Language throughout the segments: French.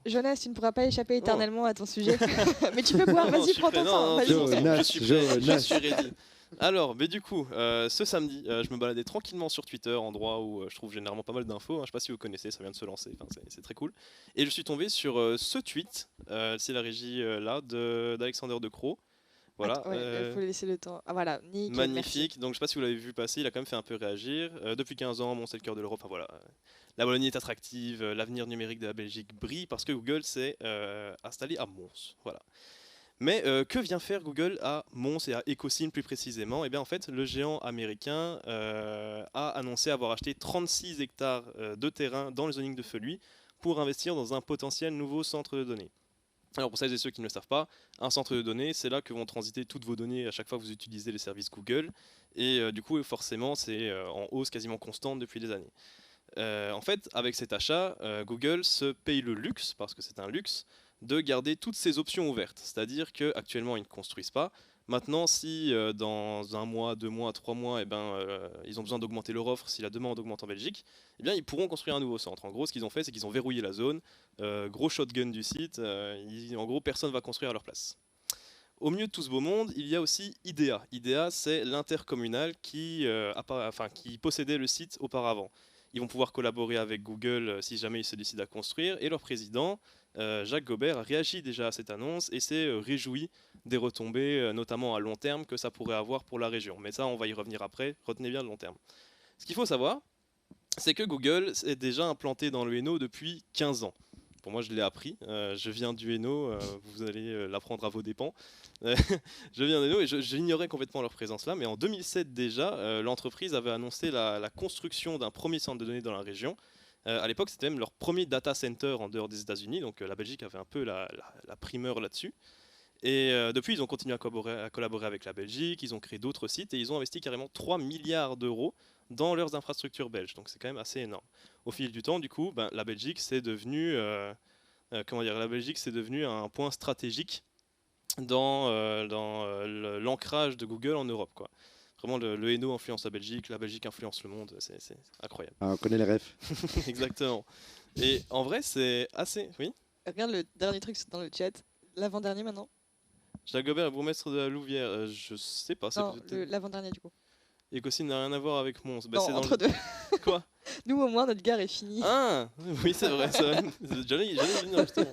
Jonas, tu ne pourras pas échapper Non. éternellement à ton sujet. Mais tu peux boire, Non, vas-y, je prends suis prêt. ton temps. Non, Vas-y. c'est bon, c'est bon. Jonas, Je suis prêt, je Jonas. suis ready. Alors, mais du coup, ce samedi, je me baladais tranquillement sur Twitter, endroit où je trouve généralement pas mal d'infos. Je sais pas si vous connaissez, ça vient de se lancer, enfin, c'est très cool. Et je suis tombé sur ce tweet, c'est la régie là, d'Alexander De Croo. Voilà, Attends, ouais, faut laisser le temps. Ah voilà, nickel, merci. magnifique. Donc je sais pas si vous l'avez vu passer, il a quand même fait un peu réagir. Depuis 15 ans, bon, c'est le cœur de l'Europe. Enfin voilà, la Wallonie est attractive, l'avenir numérique de la Belgique brille parce que Google s'est installé à Mons. Voilà. Mais que vient faire Google à Mons et à Ecosim plus précisément? Et bien en fait, le géant américain a annoncé avoir acheté 36 hectares de terrain dans le zoning de Feluy pour investir dans un potentiel nouveau centre de données. Alors pour celles et ceux qui ne le savent pas, un centre de données, c'est là que vont transiter toutes vos données à chaque fois que vous utilisez les services Google. Et du coup, forcément, c'est en hausse quasiment constante depuis des années. En fait, avec cet achat, Google se paye le luxe, parce que c'est un luxe, de garder toutes ces options ouvertes. C'est-à-dire qu'actuellement, ils ne construisent pas. Maintenant, si dans un mois, 2 mois, 3 mois, ils ont besoin d'augmenter leur offre, si la demande augmente en Belgique, eh bien, ils pourront construire un nouveau centre. En gros, ce qu'ils ont fait, c'est qu'ils ont verrouillé la zone, gros shotgun du site, en gros, personne ne va construire à leur place. Au milieu de tout ce beau monde, il y a aussi IDEA. IDEA, c'est l'intercommunal qui possédait le site auparavant. Ils vont pouvoir collaborer avec Google si jamais ils se décident à construire. Et leur président, Jacques Gobert, a réagi déjà à cette annonce et s'est réjoui des retombées, notamment à long terme, que ça pourrait avoir pour la région. Mais ça, on va y revenir après. Retenez bien le long terme. Ce qu'il faut savoir, c'est que Google est déjà implanté dans le Hainaut depuis 15 ans. Pour moi, je l'ai appris. Je viens du Hainaut, vous allez l'apprendre à vos dépens. Je viens du Hainaut et j'ignorais complètement leur présence là. Mais en 2007 déjà, l'entreprise avait annoncé la construction d'un premier centre de données dans la région. À l'époque, c'était même leur premier data center en dehors des États-Unis. Donc la Belgique avait un peu la primeur là-dessus. Et depuis, ils ont continué à collaborer avec la Belgique, ils ont créé d'autres sites et ils ont investi carrément 3 milliards d'euros dans leurs infrastructures belges. Donc c'est quand même assez énorme. Au fil du temps, du coup, la Belgique, c'est devenu, la Belgique, c'est devenu un point stratégique dans l'ancrage de Google en Europe, quoi. Vraiment, le Hainaut influence la Belgique influence le monde, c'est incroyable. Ah, on connaît les refs. Exactement. Et en vrai, c'est assez... Oui. Regarde le dernier truc dans le chat. L'avant-dernier maintenant. Jacques Gobert, bourgmestre de la Louvière, je sais pas. Non, l'avant-dernier du coup. Et qu'aussi n'a rien à voir avec Mons. Non, entre deux. Quoi? Nous au moins notre gare est finie. Ah oui, c'est vrai. J'allais venir justement.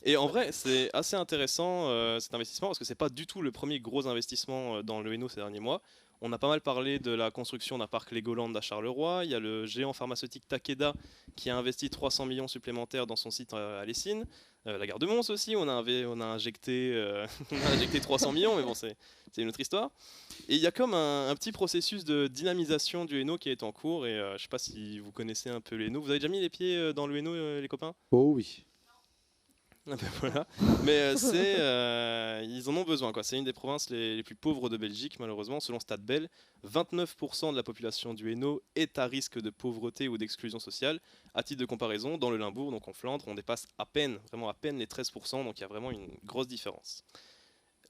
Et en vrai, c'est assez intéressant cet investissement parce que c'est pas du tout le premier gros investissement dans le Hainaut ces derniers mois. On a pas mal parlé de la construction d'un parc Legoland à Charleroi. Il y a le géant pharmaceutique Takeda qui a investi 300 millions supplémentaires dans son site à Lessines. La gare de Mons aussi, on a injecté 300 millions, mais bon, c'est une autre histoire. Et il y a comme un petit processus de dynamisation du Hainaut qui est en cours. Et je sais pas si vous connaissez un peu le Hainaut. Vous avez déjà mis les pieds dans le Hainaut, les copains? Oh oui. Ah ben voilà. Mais ils en ont besoin, quoi. C'est une des provinces les plus pauvres de Belgique, malheureusement. Selon StatBel, 29% de la population du Hainaut est à risque de pauvreté ou d'exclusion sociale. À titre de comparaison, dans le Limbourg, donc en Flandre, on dépasse à peine, vraiment à peine les 13%, donc il y a vraiment une grosse différence.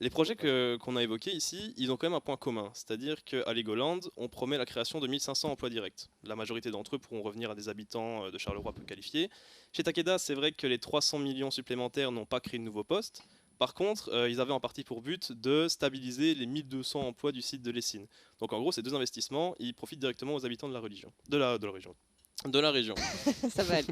Les projets qu'on a évoqués ici, ils ont quand même un point commun, c'est-à-dire qu'à Legoland, on promet la création de 1500 emplois directs. La majorité d'entre eux pourront revenir à des habitants de Charleroi peu qualifiés. Chez Takeda, c'est vrai que les 300 millions supplémentaires n'ont pas créé de nouveaux postes. Par contre, ils avaient en partie pour but de stabiliser les 1200 emplois du site de Lessines. Donc en gros, ces deux investissements, ils profitent directement aux habitants de la région. De la région. Ça va aller.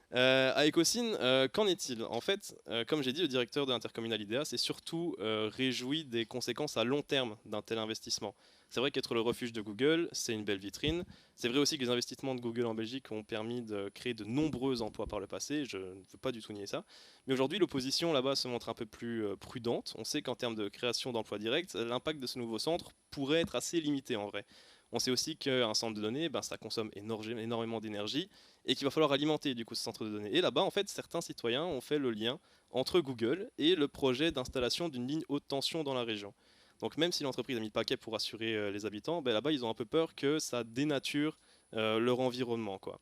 À Ecosyn, qu'en est-il? En fait, comme j'ai dit, le directeur de l'intercommunal IDEA s'est surtout réjoui des conséquences à long terme d'un tel investissement. C'est vrai qu'être le refuge de Google, c'est une belle vitrine. C'est vrai aussi que les investissements de Google en Belgique ont permis de créer de nombreux emplois par le passé. Je ne veux pas du tout nier ça. Mais aujourd'hui, l'opposition là-bas se montre un peu plus prudente. On sait qu'en termes de création d'emplois directs, l'impact de ce nouveau centre pourrait être assez limité en vrai. On sait aussi qu'un centre de données, ça consomme énormément d'énergie et qu'il va falloir alimenter du coup ce centre de données. Et là-bas, en fait, certains citoyens ont fait le lien entre Google et le projet d'installation d'une ligne haute tension dans la région. Donc même si l'entreprise a mis le paquet pour assurer les habitants, là-bas, ils ont un peu peur que ça dénature leur environnement, quoi.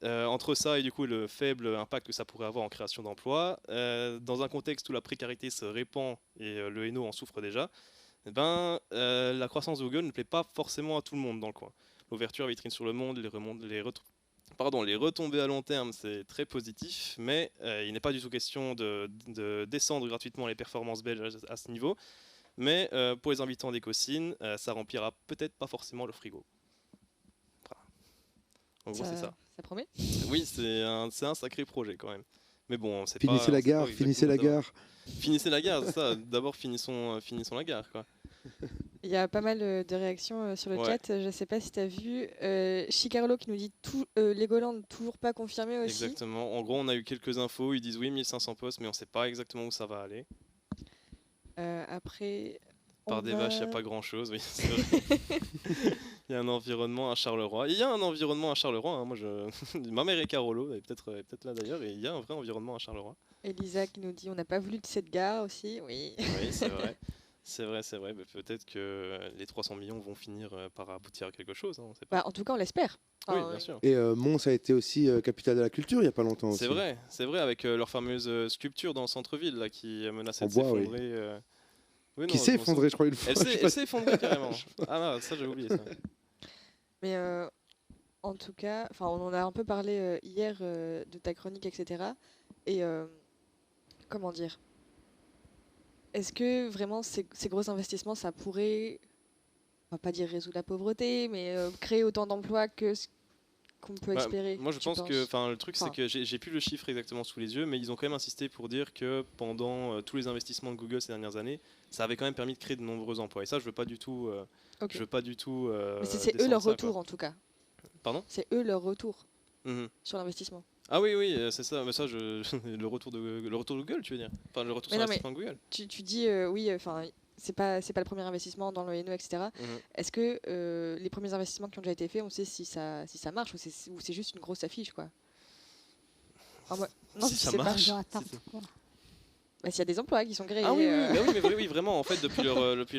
Entre ça et du coup le faible impact que ça pourrait avoir en création d'emplois, dans un contexte où la précarité se répand et le Hainaut en souffre déjà, la croissance de Google ne plaît pas forcément à tout le monde dans le coin. L'ouverture à vitrine sur le monde, les Pardon, les retombées à long terme, c'est très positif, mais il n'est pas du tout question de descendre gratuitement les performances belges à ce niveau. Mais pour les habitants d'Ecosyn, ça remplira peut-être pas forcément le frigo. Voilà. En gros, c'est ça. Ça promet. Oui, c'est un sacré projet quand même. Mais bon, c'est pas. Finissez la on sait pas gare, finissez exactement la où ça va. gare. Finissez la gare, c'est ça. D'abord, finissons la gare, quoi. Il y a pas mal de réactions sur le Ouais. chat. Je sais pas si tu as vu. Chicarlo qui nous dit Legoland toujours pas confirmé aussi. Exactement. En gros, on a eu quelques infos. Ils disent oui, 1500 postes, mais on sait pas exactement où ça va aller. Après. Par des vaches, il n'y a pas grand chose, oui, c'est vrai. Il y a un environnement à Charleroi. Il y a un environnement à Charleroi. Hein. Moi, ma mère est Carolo, elle est peut-être là d'ailleurs, et il y a un vrai environnement à Charleroi. Elisa qui nous dit on n'a pas voulu de cette gare aussi. Oui. Oui, c'est vrai. C'est vrai. Mais peut-être que les 300 millions vont finir par aboutir à quelque chose. Hein, on sait pas. Bah, en tout cas, on l'espère. Oui, Enfin, bien sûr. Et Mons a été aussi capitale de la culture il n'y a pas longtemps aussi. C'est vrai, avec leur fameuse sculpture dans le centre-ville là, qui menaçait En de bois, oui. s'effondrer. Oui, Qui non, s'est je m'en souviens. effondré, je crois, une fois. Elle s'est effondrée carrément. Ah non, ça j'ai oublié ça. Mais en tout cas, enfin, on en a un peu parlé hier de ta chronique, etc. Et comment dire? Est-ce que vraiment ces gros investissements, ça pourrait, on va pas dire résoudre la pauvreté, mais créer autant d'emplois que ce qu'on peut Bah, espérer? moi je tu pense que penses le truc Enfin. c'est que j'ai plus le chiffre exactement sous les yeux, mais ils ont quand même insisté pour dire que pendant tous les investissements de Google ces dernières années, ça avait quand même permis de créer de nombreux emplois. Et ça, je veux pas du tout. Ok. Je veux pas du tout. Mais c'est eux descendre leur ça, retour quoi. en tout cas. Pardon. C'est eux leur retour Mhm. sur l'investissement. Ah oui, oui, c'est ça. Mais ça, le retour de Google, tu veux dire? Enfin, le retour Mais sur non, l'investissement de Google. Tu dis oui, enfin. C'est pas le premier investissement dans le Hainaut, etc. Mhm. Est-ce que les premiers investissements qui ont déjà été faits, on sait si ça marche ou c'est juste une grosse affiche quoi? Non, Si tu ça sais pas. marche. Genre, attends, quoi. Bah, s'il y a des emplois qui sont créés. Ah oui, oui, vraiment, en fait, depuis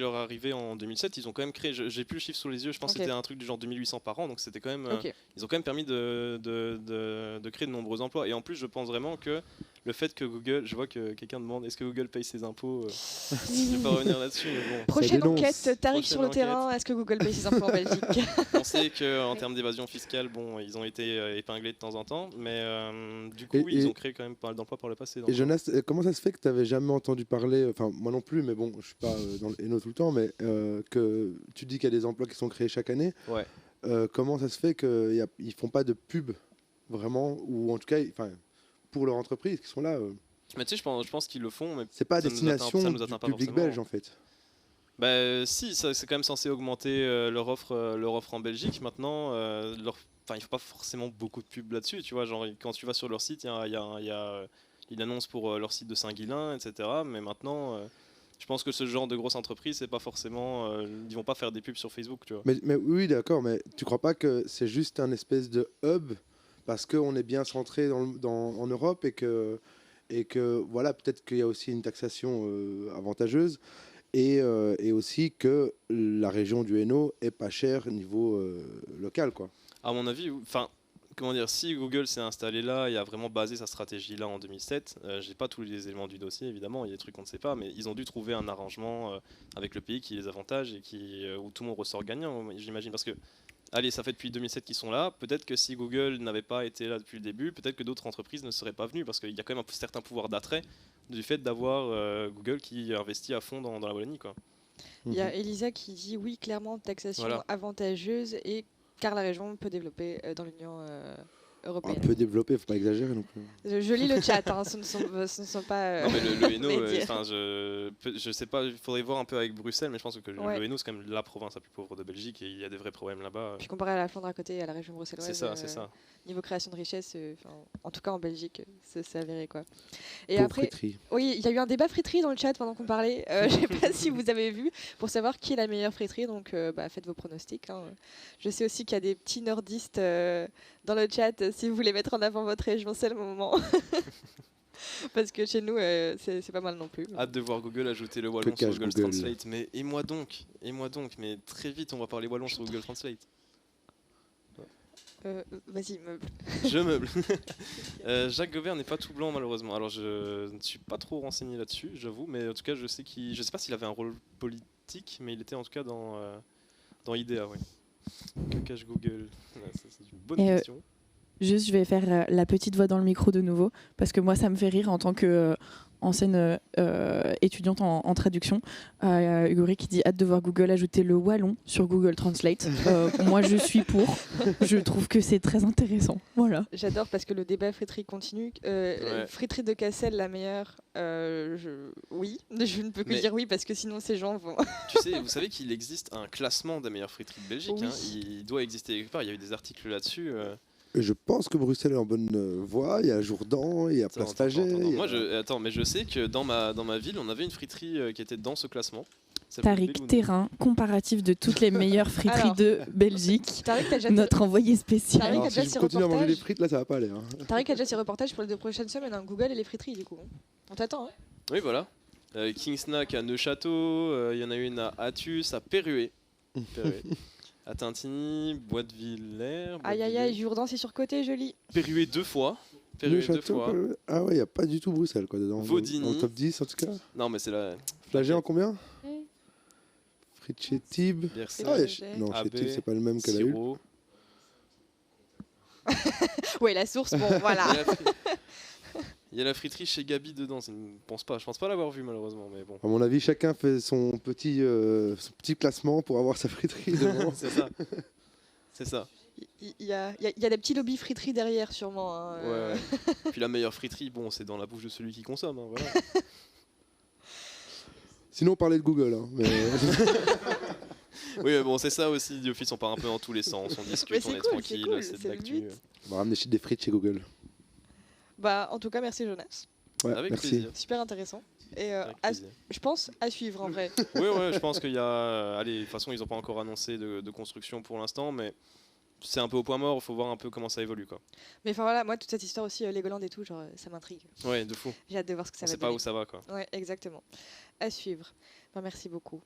leur arrivée en 2007, ils ont quand même créé, j'ai plus le chiffre sous les yeux, je pense Ok. que c'était un truc du genre 2800 par an, donc c'était quand même, Ok. ils ont quand même permis de créer de nombreux emplois. Et en plus, je pense vraiment que le fait que Google, je vois que quelqu'un demande, est-ce que Google paye ses impôts Je vais pas revenir là-dessus, mais bon. Prochaine dénonce. enquête, Tariq Prochaine sur le enquête. terrain. Est-ce que Google paye ses impôts en Belgique? On sait qu'en termes d'évasion fiscale, bon, ils ont été épinglés de temps en temps, mais du coup, oui, ils ont créé quand même pas mal d'emplois par le passé. Et Jonas, comment ça se fait que tu n'avais jamais entendu parler, enfin moi non plus, mais bon, je suis pas dans le Hainaut tout le temps, mais que tu dis qu'il y a des emplois qui sont créés chaque année. Ouais. Comment ça se fait qu'ils ne font pas de pub vraiment, ou en tout cas, pour leur entreprise qui sont là, Mais tu sais, je pense qu'ils le font, mais c'est pas à ça nous atteint- destination ça nous du atteint pas public forcément. belge en fait. Bah si, c'est quand même censé augmenter leur offre en Belgique. Maintenant, il faut pas forcément beaucoup de pubs là-dessus, tu vois. Genre quand tu vas sur leur site, il y a une annonce pour leur site de Saint-Guilain, etc. Mais maintenant, je pense que ce genre de grosse entreprise, c'est pas forcément, ils vont pas faire des pubs sur Facebook, tu vois. Mais oui, d'accord, mais tu crois pas que c'est juste un espèce de hub parce qu'on est bien centré en Europe et que voilà, peut-être qu'il y a aussi une taxation avantageuse et aussi que la région du Hainaut est pas chère niveau local, quoi. À mon avis, enfin, comment dire, si Google s'est installé là et a vraiment basé sa stratégie là en 2007, j'ai pas tous les éléments du dossier évidemment, il y a des trucs qu'on ne sait pas, mais ils ont dû trouver un arrangement avec le pays qui les avantage et où tout le monde ressort gagnant, j'imagine, parce que allez, ça fait depuis 2007 qu'ils sont là. Peut-être que si Google n'avait pas été là depuis le début, peut-être que d'autres entreprises ne seraient pas venues parce qu'il y a quand même un certain pouvoir d'attrait du fait d'avoir Google qui investit à fond dans la Wallonie, quoi. Il y a Elisa qui dit oui, clairement, taxation Voilà. avantageuse et car la région peut développer dans l'Union Un européenne. peu développé, faut pas exagérer non plus. Je lis le chat, hein, ce ne sont pas. Non mais le Hainaut, médias. enfin je sais pas, il faudrait voir un peu avec Bruxelles, mais je pense que Ouais. le Hainaut c'est quand même la province la plus pauvre de Belgique et il y a des vrais problèmes là-bas. Puis comparé à la Flandre à côté et à la région bruxelloise, C'est ça. niveau création de richesse, en tout cas en Belgique, c'est avéré quoi. Et Pauvre après, friterie. oui, il y a eu un débat friterie dans le chat pendant qu'on parlait. Je sais pas si vous avez vu pour savoir qui est la meilleure friterie. Donc, faites vos pronostics. Hein. Je sais aussi qu'il y a des petits nordistes dans le chat. Si vous voulez mettre en avant votre région, c'est le moment. Parce que chez nous, c'est pas mal non plus. Hâte de voir Google ajouter le wallon Que sur cache Google Google. Translate. Mais et moi donc, mais très vite on va parler wallon sur Google Translate. Vas-y, meuble. Je meuble. Jacques Gobert n'est pas tout blanc malheureusement. Alors je ne suis pas trop renseigné là-dessus, j'avoue, mais en tout cas je sais pas s'il avait un rôle politique, mais il était en tout cas dans IDEA, ouais. Que cache Google? Ouais, ça, c'est une bonne Et, question. Juste, je vais faire la petite voix dans le micro de nouveau, parce que moi, ça me fait rire en tant que ancienne étudiante en traduction. Uguri qui dit hâte de voir Google ajouter le wallon sur Google Translate. Moi, je suis pour. Je trouve que c'est très intéressant. Voilà. J'adore parce que le débat friterie continue. Friterie de Cassel, la meilleure. Oui, je ne peux que dire oui parce que sinon ces gens vont. Vous savez qu'il existe un classement des meilleures friteries de Belgique. Oui. Hein. Il doit exister quelque part. Il y a eu des articles là-dessus. Et je pense que Bruxelles est en bonne voie. Il y a Jourdan, il y a Place Faget. Moi, mais je sais que dans ma ville, on avait une friterie qui était dans ce classement. Tariq Terrain, comparatif de toutes les meilleures friteries de Belgique. Tariq, t'as déjà notre envoyé spécial. Alors, si je continue à manger les frites, là, ça va pas aller. Hein. Tariq a déjà ses reportages pour les 2 prochaines semaines. Hein. Google et les friteries, du coup. On t'attend. Hein. Oui, voilà. King Snack à Neuchâteau. Il y en a une à Athus, à Perruet. À Tintigny, Bois-de-Villers. Aïe aïe aïe, Jourdan, c'est surcoté, joli. Perruet 2 fois. Ah ouais, il n'y a pas du tout Bruxelles quoi dedans. Vaudigny. En top 10 en tout cas. Non, mais c'est la. Flagey en combien? Frites chez Tib. Ah ouais, non, chez Tib, c'est pas le même qu'elle a eu. Ouais, la source, bon, voilà. Il y a la friterie chez Gabi dedans. Je pense pas l'avoir vu malheureusement, mais bon. À mon avis, chacun fait son petit classement pour avoir sa friterie devant. C'est ça. Il y a des petits lobbies friterie derrière, sûrement. Hein. Ouais. Puis la meilleure friterie, bon, c'est dans la bouche de celui qui consomme. Hein, voilà. Sinon, on parlait de Google. Hein, mais... Oui, mais bon, c'est ça aussi. D'office, on part un peu dans tous les sens. On discute, on est tranquille. C'est de l'actu. On va ramener des frites chez Google. Bah, en tout cas, merci Jonas. Ouais, avec merci. plaisir. Super intéressant. Et je pense à suivre en vrai. Oui, je pense qu'il y a. Allez, de toute façon, ils n'ont pas encore annoncé de construction pour l'instant, mais c'est un peu au point mort. Il faut voir un peu comment ça évolue, quoi. Mais enfin voilà, moi toute cette histoire aussi, Legoland et tout, genre ça m'intrigue. Ouais, de fou. J'ai hâte de voir ce que ça va donner. On sait pas où ça va, quoi. Ouais, exactement. À suivre. Enfin, merci beaucoup.